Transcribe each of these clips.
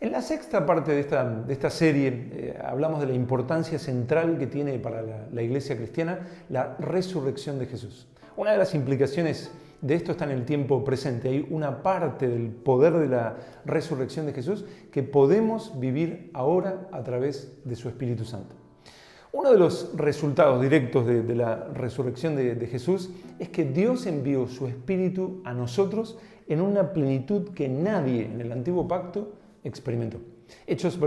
En la sexta parte de esta serie hablamos de la importancia central que tiene para la iglesia cristiana la resurrección de Jesús. Una de las implicaciones de esto está en el tiempo presente. Hay una parte del poder de la resurrección de Jesús que podemos vivir ahora a través de su Espíritu Santo. Uno de los resultados directos de la resurrección de Jesús es que Dios envió su Espíritu a nosotros en una plenitud que nadie en el Antiguo Pacto experimentó. Hechos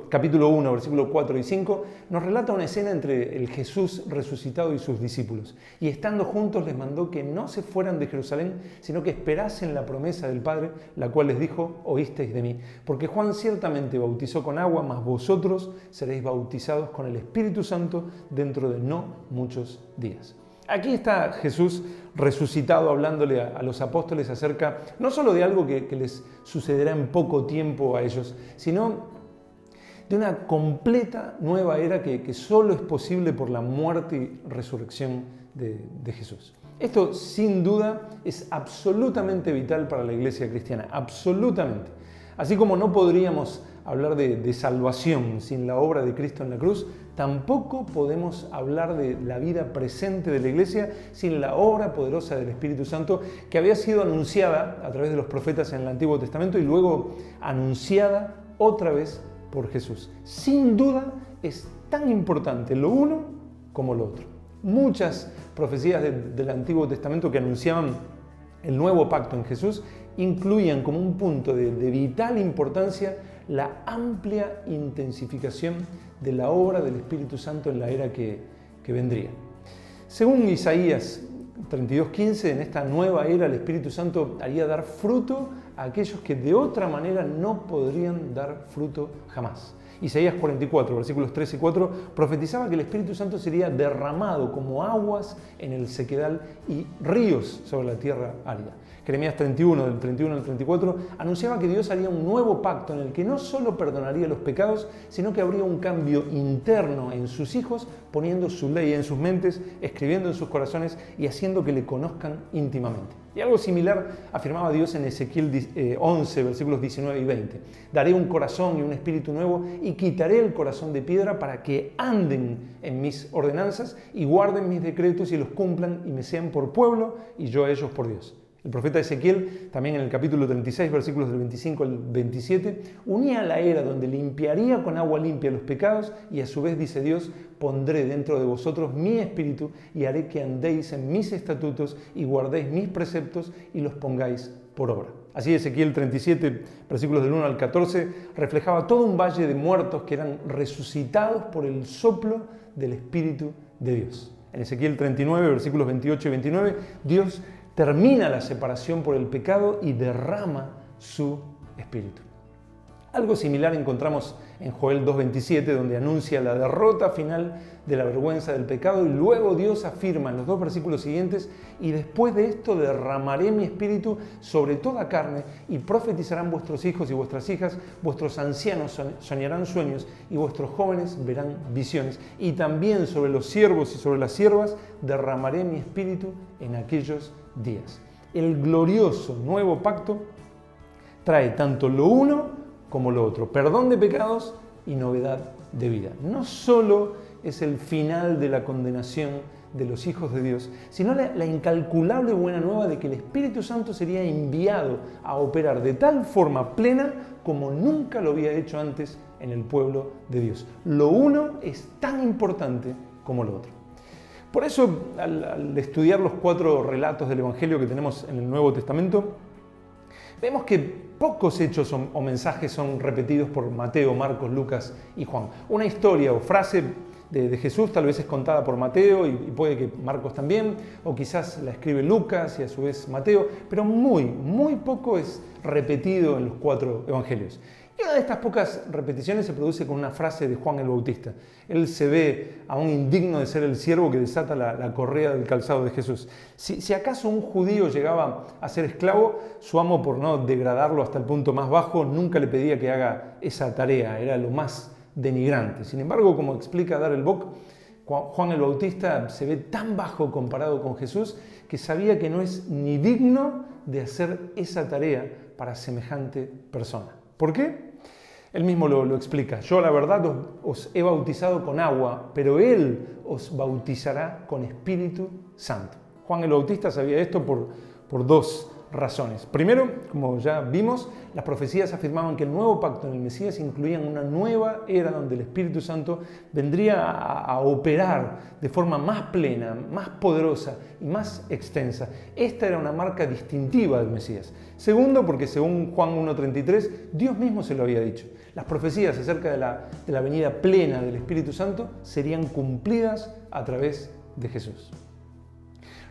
capítulo 1, versículos 4 y 5 nos relata una escena entre el Jesús resucitado y sus discípulos. Y estando juntos les mandó que no se fueran de Jerusalén, sino que esperasen la promesa del Padre, la cual les dijo: oísteis de mí. Porque Juan ciertamente bautizó con agua, mas vosotros seréis bautizados con el Espíritu Santo dentro de no muchos días. Aquí está Jesús resucitado hablándole a los apóstoles acerca no solo de algo que les sucederá en poco tiempo a ellos, sino de una completa nueva era que solo es posible por la muerte y resurrección de Jesús. Esto sin duda es absolutamente vital para la iglesia cristiana, absolutamente. Así como no podríamos hablar de salvación sin la obra de Cristo en la cruz, tampoco podemos hablar de la vida presente de la iglesia sin la obra poderosa del Espíritu Santo, que había sido anunciada a través de los profetas en el Antiguo Testamento y luego anunciada otra vez por Jesús. Sin duda es tan importante lo uno como lo otro. Muchas profecías del Antiguo Testamento que anunciaban el nuevo pacto en Jesús incluían como un punto de vital importancia la amplia intensificación de la obra del Espíritu Santo en la era que vendría. Según Isaías 32:15, en esta nueva era el Espíritu Santo haría dar fruto a aquellos que de otra manera no podrían dar fruto jamás. Isaías 44, versículos 3 y 4, profetizaba que el Espíritu Santo sería derramado como aguas en el sequedal y ríos sobre la tierra árida. Jeremías 31, del 31 al 34, anunciaba que Dios haría un nuevo pacto en el que no solo perdonaría los pecados, sino que habría un cambio interno en sus hijos, poniendo su ley en sus mentes, escribiendo en sus corazones y haciendo que le conozcan íntimamente. Y algo similar afirmaba Dios en Ezequiel 11, versículos 19 y 20. Daré un corazón y un espíritu nuevo y quitaré el corazón de piedra para que anden en mis ordenanzas y guarden mis decretos y los cumplan y me sean por pueblo y yo a ellos por Dios. El profeta Ezequiel, también en el capítulo 36, versículos del 25 al 27, unía la era donde limpiaría con agua limpia los pecados y a su vez, dice Dios, pondré dentro de vosotros mi espíritu y haré que andéis en mis estatutos y guardéis mis preceptos y los pongáis por obra. Así Ezequiel 37, versículos del 1 al 14, reflejaba todo un valle de muertos que eran resucitados por el soplo del Espíritu de Dios. En Ezequiel 39, versículos 28 y 29, Dios termina la separación por el pecado y derrama su espíritu. Algo similar encontramos en Joel 2:27, donde anuncia la derrota final de la vergüenza del pecado y luego Dios afirma en los dos versículos siguientes: y después de esto derramaré mi espíritu sobre toda carne y profetizarán vuestros hijos y vuestras hijas, vuestros ancianos soñarán sueños y vuestros jóvenes verán visiones, y también sobre los siervos y sobre las siervas derramaré mi espíritu en aquellos días. El glorioso nuevo pacto trae tanto lo uno como lo otro, perdón de pecados y novedad de vida. No solo es el final de la condenación de los hijos de Dios, sino la incalculable buena nueva de que el Espíritu Santo sería enviado a operar de tal forma plena como nunca lo había hecho antes en el pueblo de Dios. Lo uno es tan importante como lo otro. Por eso, al estudiar los 4 relatos del Evangelio que tenemos en el Nuevo Testamento, vemos que pocos hechos o mensajes son repetidos por Mateo, Marcos, Lucas y Juan. Una historia o frase de Jesús tal vez es contada por Mateo y puede que Marcos también, o quizás la escribe Lucas y a su vez Mateo, pero muy poco es repetido en los 4 evangelios. Y una de estas pocas repeticiones se produce con una frase de Juan el Bautista. Él se ve aún indigno de ser el siervo que desata la correa del calzado de Jesús. Si acaso un judío llegaba a ser esclavo, su amo, por no degradarlo hasta el punto más bajo, nunca le pedía que haga esa tarea, era lo más denigrante. Sin embargo, como explica Darrell Bock, Juan el Bautista se ve tan bajo comparado con Jesús que sabía que no es ni digno de hacer esa tarea para semejante persona. ¿Por qué? Él mismo lo explica. Yo la verdad os he bautizado con agua, pero Él os bautizará con Espíritu Santo. Juan el Bautista sabía esto por dos razones. Primero, como ya vimos, las profecías afirmaban que el nuevo pacto en el Mesías incluía una nueva era donde el Espíritu Santo vendría a operar de forma más plena, más poderosa y más extensa. Esta era una marca distintiva del Mesías. Segundo, porque según Juan 1:33, Dios mismo se lo había dicho. Las profecías acerca de la venida plena del Espíritu Santo serían cumplidas a través de Jesús.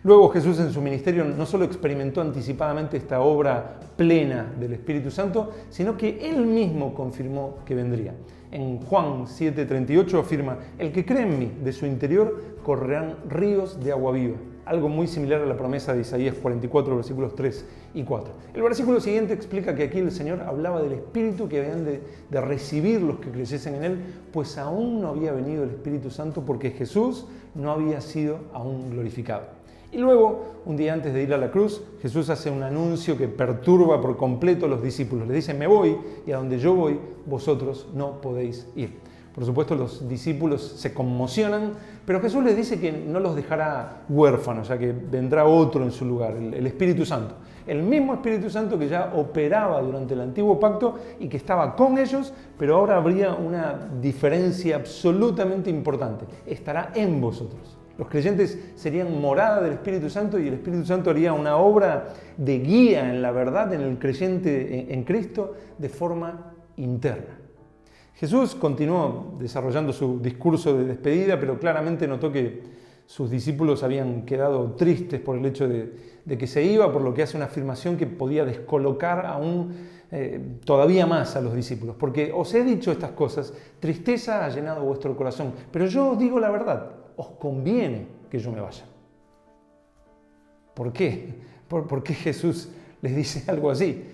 Luego Jesús en su ministerio no solo experimentó anticipadamente esta obra plena del Espíritu Santo, sino que Él mismo confirmó que vendría. En Juan 7:38 afirma: el que cree en mí, de su interior correrán ríos de agua viva. Algo muy similar a la promesa de Isaías 44, versículos 3 y 4. El versículo siguiente explica que aquí el Señor hablaba del Espíritu que habían de recibir los que creyesen en Él, pues aún no había venido el Espíritu Santo porque Jesús no había sido aún glorificado. Y luego, un día antes de ir a la cruz, Jesús hace un anuncio que perturba por completo a los discípulos. Les dice: me voy y a donde yo voy, vosotros no podéis ir. Por supuesto, los discípulos se conmocionan, pero Jesús les dice que no los dejará huérfanos, ya que vendrá otro en su lugar, el Espíritu Santo. El mismo Espíritu Santo que ya operaba durante el antiguo pacto y que estaba con ellos, pero ahora habría una diferencia absolutamente importante. Estará en vosotros. Los creyentes serían morada del Espíritu Santo y el Espíritu Santo haría una obra de guía en la verdad, en el creyente en Cristo, de forma interna. Jesús continuó desarrollando su discurso de despedida, pero claramente notó que sus discípulos habían quedado tristes por el hecho de que se iba, por lo que hace una afirmación que podía descolocar aún todavía más a los discípulos. Porque os he dicho estas cosas, tristeza ha llenado vuestro corazón, pero yo os digo la verdad, os conviene que yo me vaya. ¿Por qué? ¿Por qué Jesús les dice algo así?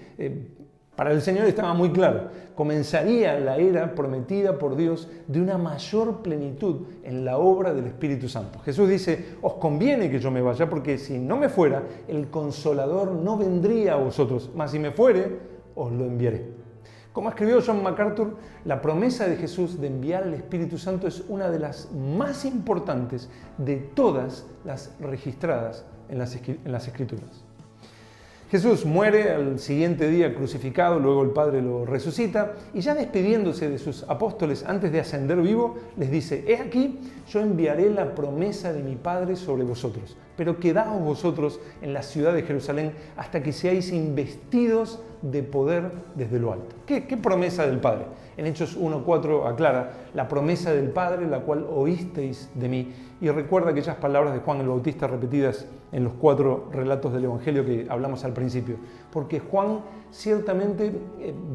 Para el Señor estaba muy claro, comenzaría la era prometida por Dios de una mayor plenitud en la obra del Espíritu Santo. Jesús dice: os conviene que yo me vaya, porque si no me fuera, el Consolador no vendría a vosotros, mas si me fuere, os lo enviaré. Como escribió John MacArthur, la promesa de Jesús de enviar al Espíritu Santo es una de las más importantes de todas las registradas en las Escrituras. Jesús muere al siguiente día crucificado, luego el Padre lo resucita y ya despidiéndose de sus apóstoles antes de ascender vivo, les dice: he aquí, yo enviaré la promesa de mi Padre sobre vosotros, pero quedaos vosotros en la ciudad de Jerusalén hasta que seáis investidos de poder desde lo alto. ¿Qué promesa del Padre? En Hechos 1:4 aclara: la promesa del Padre, la cual oísteis de mí. Y recuerda aquellas palabras de Juan el Bautista repetidas en los 4 relatos del Evangelio que hablamos al principio. Porque Juan ciertamente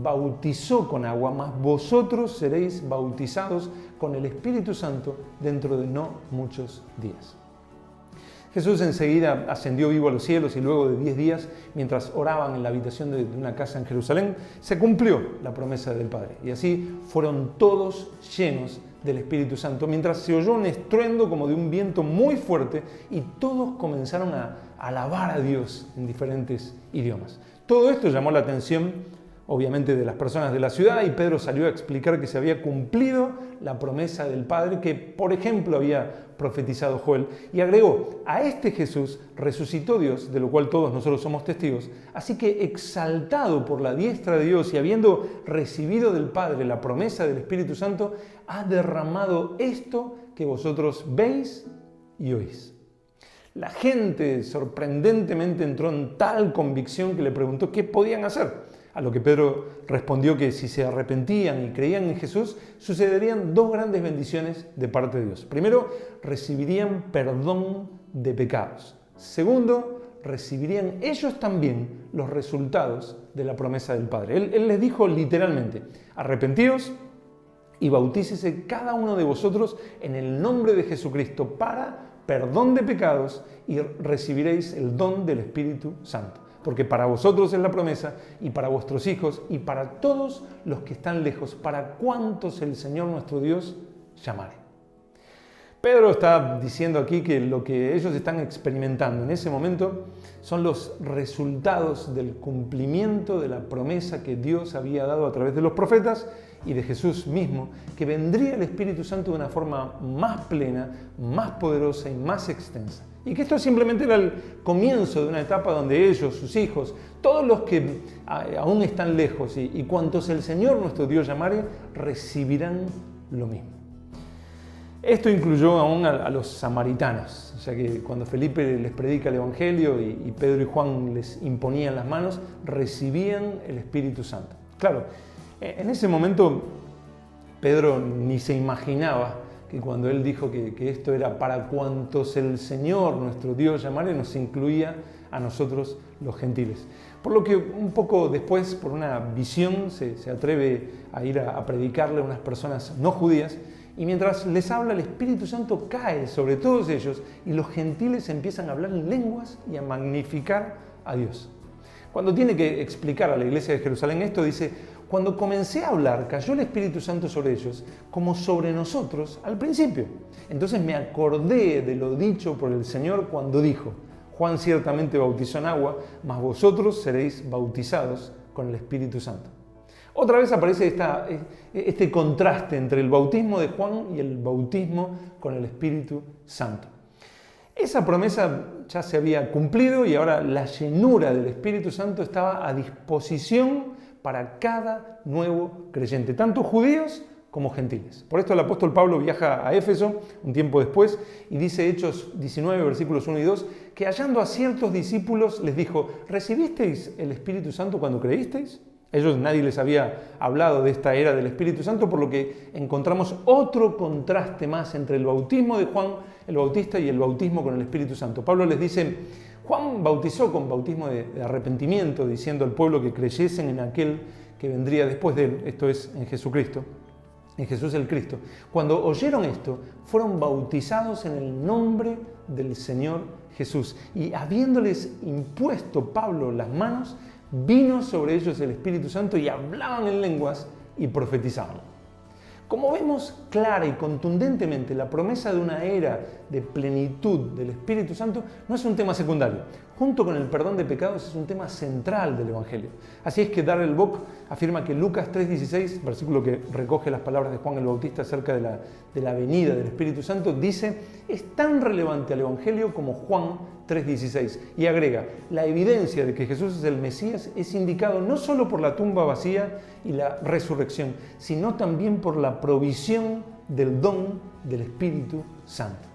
bautizó con agua, mas vosotros seréis bautizados con el Espíritu Santo dentro de no muchos días. Jesús enseguida ascendió vivo a los cielos y luego de 10 días, mientras oraban en la habitación de una casa en Jerusalén, se cumplió la promesa del Padre. Y así fueron todos llenos del Espíritu Santo, mientras se oyó un estruendo como de un viento muy fuerte y todos comenzaron a alabar a Dios en diferentes idiomas. Todo esto llamó la atención, obviamente, de las personas de la ciudad y Pedro salió a explicar que se había cumplido la promesa del Padre que, por ejemplo, había profetizado Joel, y agregó: a este Jesús resucitó Dios, de lo cual todos nosotros somos testigos, así que exaltado por la diestra de Dios y habiendo recibido del Padre la promesa del Espíritu Santo, ha derramado esto que vosotros veis y oís. La gente sorprendentemente entró en tal convicción que le preguntó qué podían hacer. A lo que Pedro respondió que si se arrepentían y creían en Jesús, sucederían 2 grandes bendiciones de parte de Dios. Primero, recibirían perdón de pecados. Segundo, recibirían ellos también los resultados de la promesa del Padre. Él les dijo literalmente: arrepentíos y bautícese cada uno de vosotros en el nombre de Jesucristo para perdón de pecados y recibiréis el don del Espíritu Santo. Porque para vosotros es la promesa, y para vuestros hijos, y para todos los que están lejos, para cuantos el Señor nuestro Dios llamare. Pedro está diciendo aquí que lo que ellos están experimentando en ese momento son los resultados del cumplimiento de la promesa que Dios había dado a través de los profetas y de Jesús mismo, que vendría el Espíritu Santo de una forma más plena, más poderosa y más extensa. Y que esto simplemente era el comienzo de una etapa donde ellos, sus hijos, todos los que aún están lejos y cuantos el Señor nuestro Dios llamare, recibirán lo mismo. Esto incluyó aún a los samaritanos, o sea que cuando Felipe les predica el Evangelio y Pedro y Juan les imponían las manos, recibían el Espíritu Santo. Claro, en ese momento Pedro ni se imaginaba que cuando él dijo que esto era para cuantos el Señor nuestro Dios llamare, nos incluía a nosotros los gentiles. Por lo que un poco después, por una visión, se atreve a ir a predicarle a unas personas no judías, y mientras les habla, el Espíritu Santo cae sobre todos ellos y los gentiles empiezan a hablar en lenguas y a magnificar a Dios. Cuando tiene que explicar a la iglesia de Jerusalén esto, dice: cuando comencé a hablar, cayó el Espíritu Santo sobre ellos como sobre nosotros al principio. Entonces me acordé de lo dicho por el Señor cuando dijo: Juan ciertamente bautizó en agua, mas vosotros seréis bautizados con el Espíritu Santo. Otra vez aparece este contraste entre el bautismo de Juan y el bautismo con el Espíritu Santo. Esa promesa ya se había cumplido y ahora la llenura del Espíritu Santo estaba a disposición para cada nuevo creyente, tanto judíos como gentiles. Por esto el apóstol Pablo viaja a Éfeso un tiempo después y dice Hechos 19, versículos 1 y 2, que hallando a ciertos discípulos les dijo: ¿recibisteis el Espíritu Santo cuando creísteis? Ellos, nadie les había hablado de esta era del Espíritu Santo, por lo que encontramos otro contraste más entre el bautismo de Juan el Bautista y el bautismo con el Espíritu Santo. Pablo les dice: Juan bautizó con bautismo de arrepentimiento, diciendo al pueblo que creyesen en aquel que vendría después de él, esto es, en Jesucristo, en Jesús el Cristo. Cuando oyeron esto, fueron bautizados en el nombre del Señor Jesús. Y habiéndoles impuesto Pablo las manos, vino sobre ellos el Espíritu Santo y hablaban en lenguas y profetizaban. Como vemos clara y contundentemente, la promesa de una era de plenitud del Espíritu Santo no es un tema secundario. Junto con el perdón de pecados es un tema central del Evangelio. Así es que Darrell Bock afirma que Lucas 3:16, versículo que recoge las palabras de Juan el Bautista acerca de la venida del Espíritu Santo, dice: es tan relevante al Evangelio como Juan 3:16. Y agrega: la evidencia de que Jesús es el Mesías es indicado no solo por la tumba vacía y la resurrección, sino también por la provisión del don del Espíritu Santo.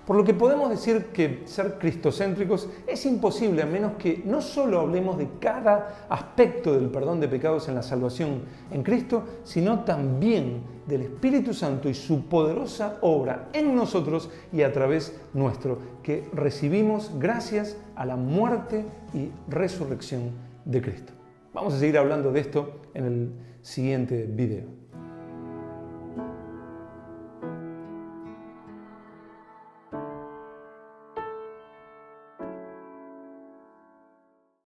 Por lo que podemos decir que ser cristocéntricos es imposible a menos que no solo hablemos de cada aspecto del perdón de pecados en la salvación en Cristo, sino también del Espíritu Santo y su poderosa obra en nosotros y a través nuestro, que recibimos gracias a la muerte y resurrección de Cristo. Vamos a seguir hablando de esto en el siguiente video.